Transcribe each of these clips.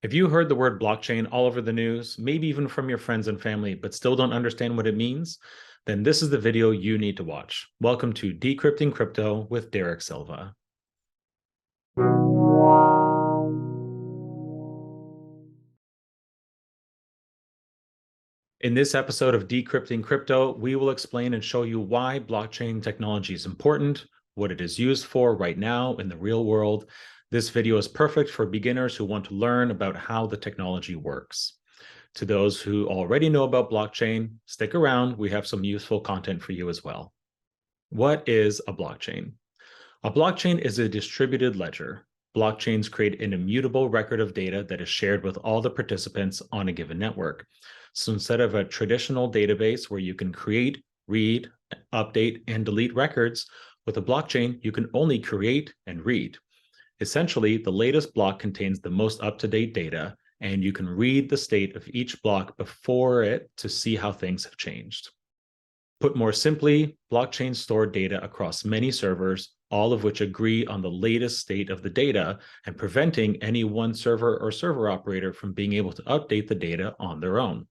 If you heard the word blockchain all over the news, maybe even from your friends and family, but still don't understand what it means, then this is the video you need to watch. Welcome to Decrypting Crypto with Derek Silva. In this episode of Decrypting Crypto, we will explain and show you why blockchain technology is important, what it is used for right now in the real world. This video is perfect for beginners who want to learn about how the technology works. To those who already know about blockchain, stick around. We have some useful content for you as well. What is a blockchain? A blockchain is a distributed ledger. Blockchains create an immutable record of data that is shared with all the participants on a given network. So instead of a traditional database where you can create, read, update, and delete records, with a blockchain, you can only create and read. Essentially, the latest block contains the most up-to-date data, and you can read the state of each block before it to see how things have changed. Put more simply, blockchains store data across many servers, all of which agree on the latest state of the data and preventing any one server or server operator from being able to update the data on their own.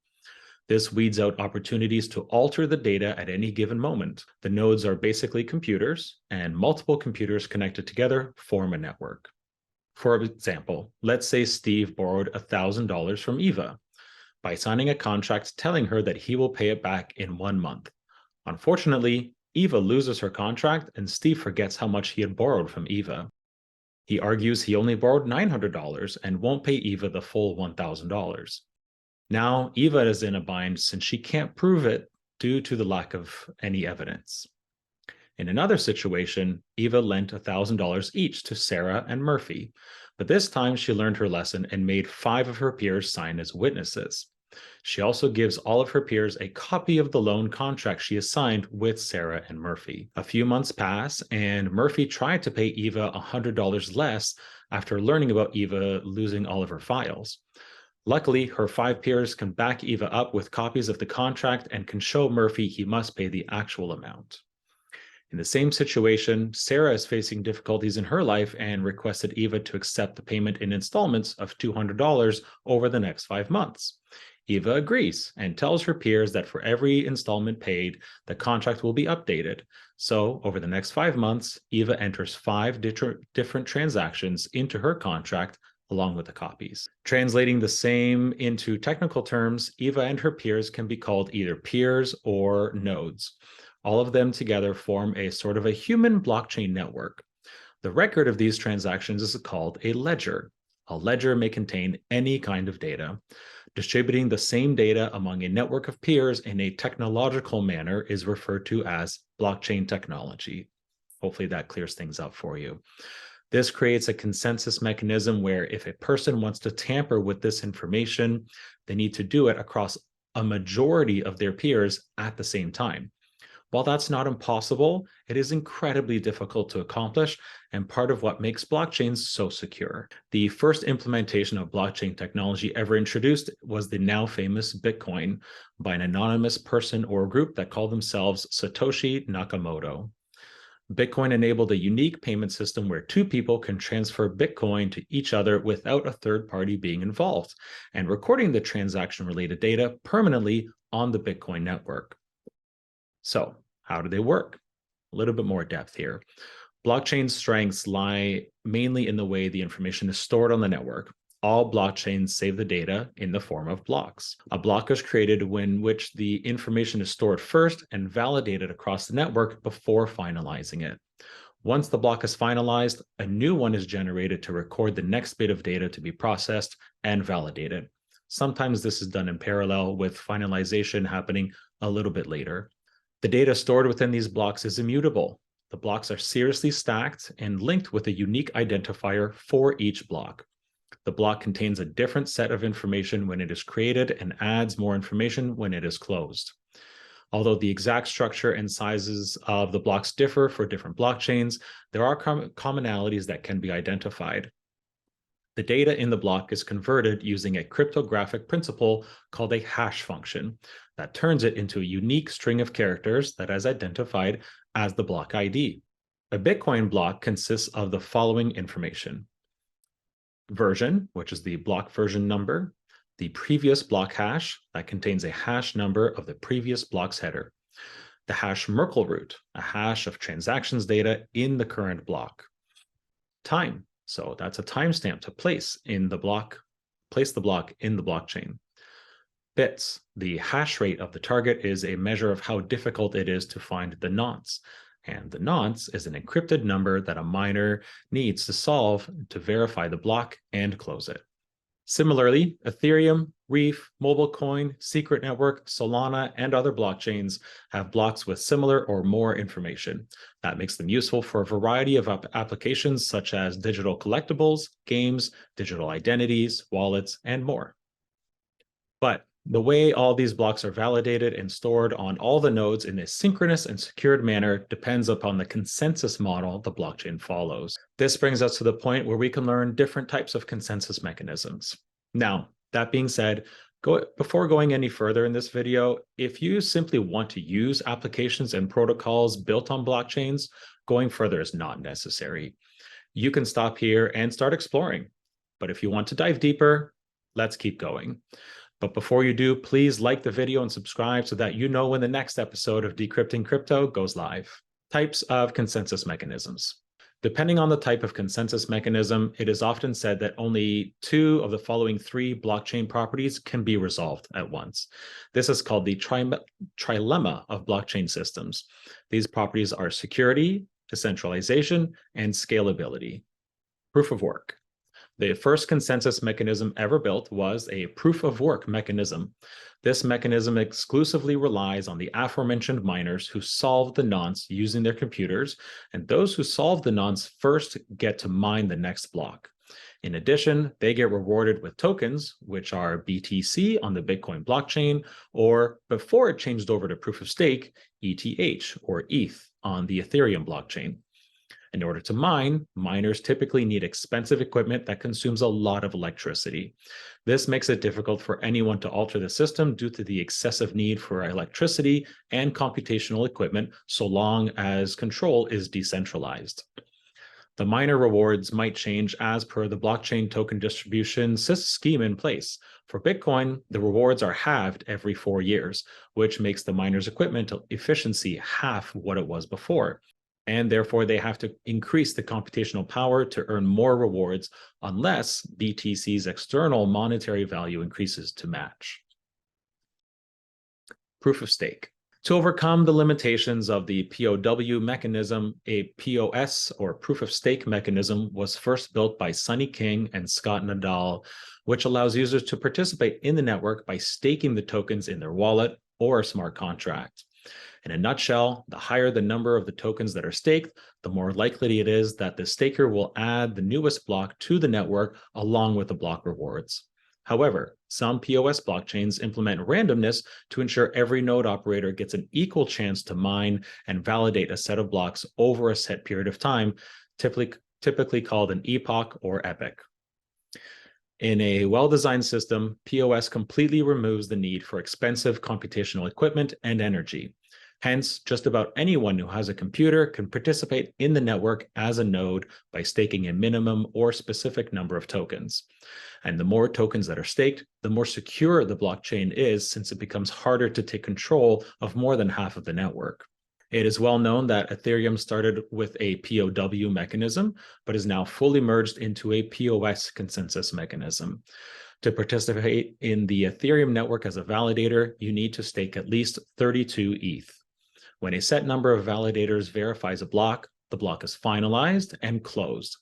This weeds out opportunities to alter the data at any given moment. The nodes are basically computers, and multiple computers connected together form a network. For example, let's say Steve borrowed $1,000 from Eva by signing a contract telling her that he will pay it back in 1 month. Unfortunately, Eva loses her contract and Steve forgets how much he had borrowed from Eva. He argues he only borrowed $900 and won't pay Eva the full $1,000. Now, Eva is in a bind since she can't prove it due to the lack of any evidence. In another situation, Eva lent $1,000 each to Sarah and Murphy, but this time she learned her lesson and made 5 of her peers sign as witnesses. She also gives all of her peers a copy of the loan contract she has signed with Sarah and Murphy. A few months pass, and Murphy tried to pay Eva $100 less after learning about Eva losing all of her files. Luckily, her 5 peers can back Eva up with copies of the contract and can show Murphy he must pay the actual amount. In the same situation, Sarah is facing difficulties in her life and requested Eva to accept the payment in installments of $200 over the next 5 months. Eva agrees and tells her peers that for every installment paid, the contract will be updated. So over the next 5 months, Eva enters 5 different transactions into her contract along with the copies. Translating the same into technical terms, Eva and her peers can be called either peers or nodes. All of them together form a sort of a human blockchain network. The record of these transactions is called a ledger. A ledger may contain any kind of data. Distributing the same data among a network of peers in a technological manner is referred to as blockchain technology. Hopefully that clears things up for you. This creates a consensus mechanism where if a person wants to tamper with this information, they need to do it across a majority of their peers at the same time. While that's not impossible, it is incredibly difficult to accomplish and part of what makes blockchains so secure. The first implementation of blockchain technology ever introduced was the now famous Bitcoin by an anonymous person or group that called themselves Satoshi Nakamoto. Bitcoin enabled a unique payment system where 2 people can transfer Bitcoin to each other without a third party being involved and recording the transaction-related data permanently on the Bitcoin network. So, how do they work? A little bit more depth here. Blockchain strengths lie mainly in the way the information is stored on the network. All blockchains save the data in the form of blocks. A block is created in which the information is stored first and validated across the network before finalizing it. Once the block is finalized, a new one is generated to record the next bit of data to be processed and validated. Sometimes this is done in parallel with finalization happening a little bit later. The data stored within these blocks is immutable. The blocks are seriously stacked and linked with a unique identifier for each block. The block contains a different set of information when it is created and adds more information when it is closed. Although the exact structure and sizes of the blocks differ for different blockchains, there are commonalities that can be identified. The data in the block is converted using a cryptographic principle called a hash function that turns it into a unique string of characters that is identified as the block ID. A Bitcoin block consists of the following information: version, which is the block version number, the previous block hash that contains a hash number of the previous block's header, the hash Merkle root, a hash of transactions data in the current block, time, so that's a timestamp to place the block in the blockchain, bits, the hash rate of the target is a measure of how difficult it is to find the nonce. And the nonce is an encrypted number that a miner needs to solve to verify the block and close it. Similarly, Ethereum, Reef, MobileCoin, Secret Network, Solana, and other blockchains have blocks with similar or more information. That makes them useful for a variety of applications such as digital collectibles, games, digital identities, wallets, and more. But the way all these blocks are validated and stored on all the nodes in a synchronous and secured manner depends upon the consensus model the blockchain follows. This brings us to the point where we can learn different types of consensus mechanisms. Now, that being said, before going any further in this video, if you simply want to use applications and protocols built on blockchains, going further is not necessary. You can stop here and start exploring. But if you want to dive deeper, let's keep going. But before you do, please like the video and subscribe so that you know when the next episode of Decrypting Crypto goes live. Types of consensus mechanisms. Depending on the type of consensus mechanism, it is often said that only 2 of the following 3 blockchain properties can be resolved at once. This is called the trilemma of blockchain systems. These properties are security, decentralization, and scalability. Proof of work. The first consensus mechanism ever built was a proof of work mechanism. This mechanism exclusively relies on the aforementioned miners who solve the nonce using their computers, and those who solve the nonce first get to mine the next block. In addition, they get rewarded with tokens, which are BTC on the Bitcoin blockchain, or before it changed over to proof of stake, ETH or ETH on the Ethereum blockchain. In order to mine, miners typically need expensive equipment that consumes a lot of electricity. This makes it difficult for anyone to alter the system due to the excessive need for electricity and computational equipment, so long as control is decentralized. The miner rewards might change as per the blockchain token distribution scheme in place. For Bitcoin, the rewards are halved every 4 years, which makes the miner's equipment efficiency half what it was before. And therefore, they have to increase the computational power to earn more rewards unless BTC's external monetary value increases to match. Proof of stake. To overcome the limitations of the POW mechanism, a POS or proof of stake mechanism was first built by Sonny King and Scott Nadal, which allows users to participate in the network by staking the tokens in their wallet or smart contract. In a nutshell, the higher the number of the tokens that are staked, the more likely it is that the staker will add the newest block to the network along with the block rewards. However, some POS blockchains implement randomness to ensure every node operator gets an equal chance to mine and validate a set of blocks over a set period of time, typically called an epoch or epoch. In a well-designed system, POS completely removes the need for expensive computational equipment and energy. Hence, just about anyone who has a computer can participate in the network as a node by staking a minimum or specific number of tokens. And the more tokens that are staked, the more secure the blockchain is, since it becomes harder to take control of more than half of the network. It is well known that Ethereum started with a POW mechanism, but is now fully merged into a POS consensus mechanism. To participate in the Ethereum network as a validator, you need to stake at least 32 ETH. When a set number of validators verifies a block, the block is finalized and closed.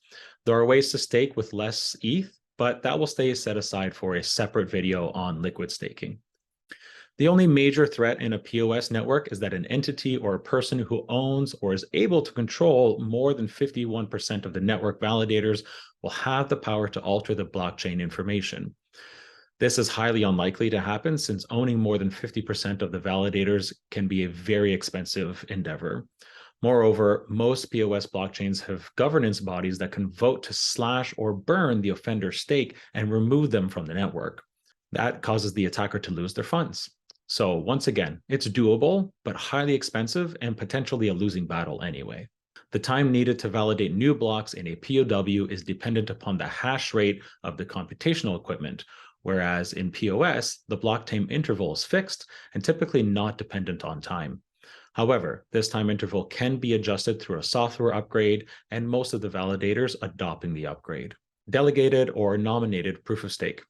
There are ways to stake with less ETH, but that will stay set aside for a separate video on liquid staking. The only major threat in a POS network is that an entity or a person who owns or is able to control more than 51% of the network validators will have the power to alter the blockchain information. This is highly unlikely to happen, since owning more than 50% of the validators can be a very expensive endeavor. Moreover, most POS blockchains have governance bodies that can vote to slash or burn the offender's stake and remove them from the network. That causes the attacker to lose their funds. So once again, it's doable, but highly expensive and potentially a losing battle anyway. The time needed to validate new blocks in a POW is dependent upon the hash rate of the computational equipment, whereas in POS, the block time interval is fixed and typically not dependent on time. However, this time interval can be adjusted through a software upgrade, and most of the validators adopting the upgrade. Delegated or nominated proof of stake.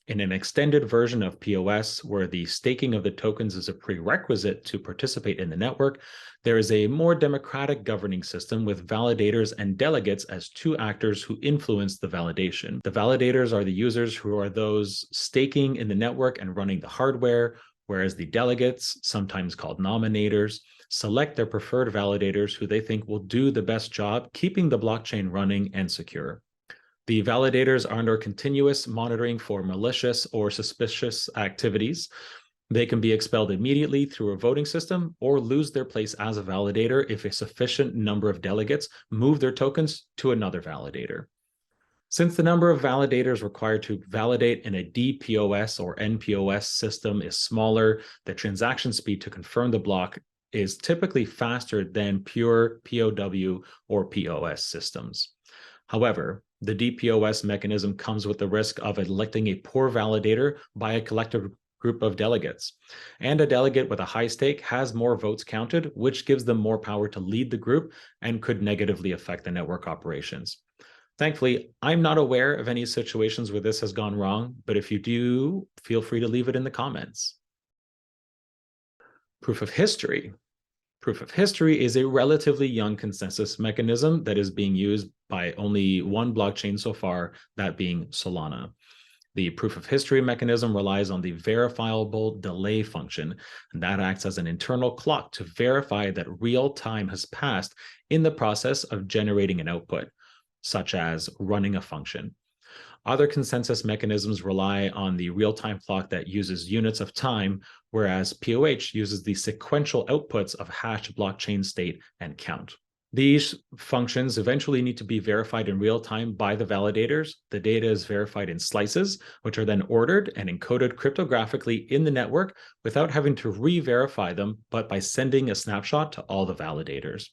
In an extended version of POS, where the staking of the tokens is a prerequisite to participate in the network, there is a more democratic governing system with validators and delegates as two actors who influence the validation. The validators are the users who are those staking in the network and running the hardware, whereas the delegates, sometimes called nominators, select their preferred validators who they think will do the best job keeping the blockchain running and secure. The validators are under continuous monitoring for malicious or suspicious activities. They can be expelled immediately through a voting system or lose their place as a validator if a sufficient number of delegates move their tokens to another validator. Since the number of validators required to validate in a DPoS or NPoS system is smaller, the transaction speed to confirm the block is typically faster than pure POW or POS systems. However, the DPoS mechanism comes with the risk of electing a poor validator by a collective group of delegates. And a delegate with a high stake has more votes counted, which gives them more power to lead the group and could negatively affect the network operations. Thankfully, I'm not aware of any situations where this has gone wrong, but if you do, feel free to leave it in the comments. Proof of history. Proof of history is a relatively young consensus mechanism that is being used by only one blockchain so far, that being Solana. The proof of history mechanism relies on the verifiable delay function, and that acts as an internal clock to verify that real time has passed in the process of generating an output, such as running a function. Other consensus mechanisms rely on the real-time clock that uses units of time, whereas POH uses the sequential outputs of hashed blockchain state and count. These functions eventually need to be verified in real time by the validators. The data is verified in slices, which are then ordered and encoded cryptographically in the network without having to re-verify them, but by sending a snapshot to all the validators.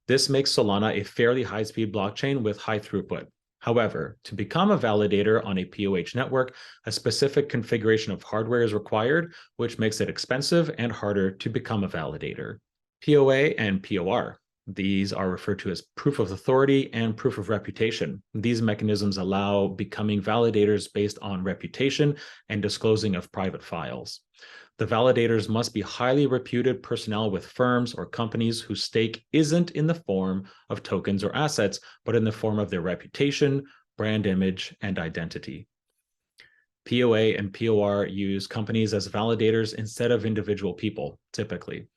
This makes Solana a fairly high-speed blockchain with high throughput. However, to become a validator on a POH network, a specific configuration of hardware is required, which makes it expensive and harder to become a validator. POA and POR. These are referred to as proof of authority and proof of reputation. These mechanisms allow becoming validators based on reputation and disclosing of private files. The validators must be highly reputed personnel with firms or companies whose stake isn't in the form of tokens or assets, but in the form of their reputation, brand image, and identity. POA and POR use companies as validators instead of individual people, typically.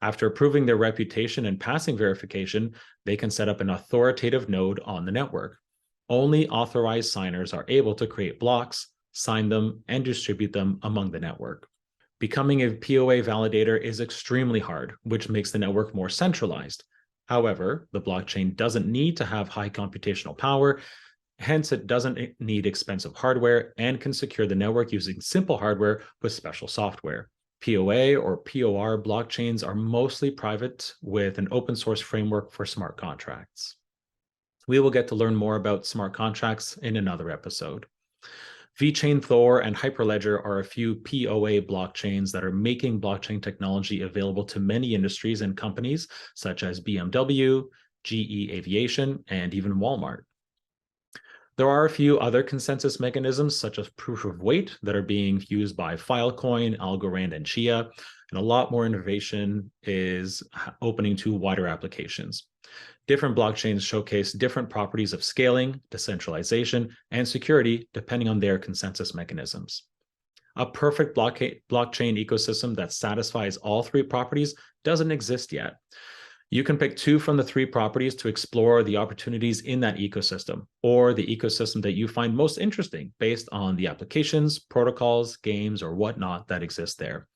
After proving their reputation and passing verification, they can set up an authoritative node on the network. Only authorized signers are able to create blocks, sign them, and distribute them among the network. Becoming a POA validator is extremely hard, which makes the network more centralized. However, the blockchain doesn't need to have high computational power, hence it doesn't need expensive hardware and can secure the network using simple hardware with special software. POA or POR blockchains are mostly private with an open source framework for smart contracts. We will get to learn more about smart contracts in another episode. VeChain, Thor, and Hyperledger are a few POA blockchains that are making blockchain technology available to many industries and companies such as BMW, GE Aviation, and even Walmart. There are a few other consensus mechanisms such as proof of weight that are being used by Filecoin, Algorand, and Chia, and a lot more innovation is opening to wider applications. Different blockchains showcase different properties of scaling, decentralization, and security depending on their consensus mechanisms. A perfect blockchain ecosystem that satisfies all three properties doesn't exist yet. You can pick two from the three properties to explore the opportunities in that ecosystem, or the ecosystem that you find most interesting based on the applications, protocols, games, or whatnot that exist there.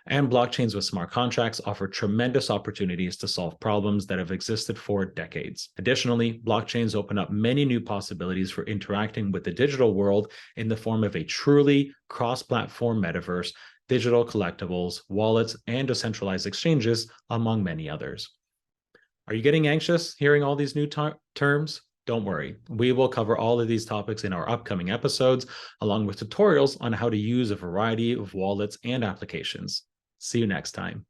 And blockchains with smart contracts offer tremendous opportunities to solve problems that have existed for decades. Additionally, blockchains open up many new possibilities for interacting with the digital world in the form of a truly cross-platform metaverse, digital collectibles, wallets, and decentralized exchanges, among many others. Are you getting anxious hearing all these new terms? Don't worry. We will cover all of these topics in our upcoming episodes, along with tutorials on how to use a variety of wallets and applications. See you next time.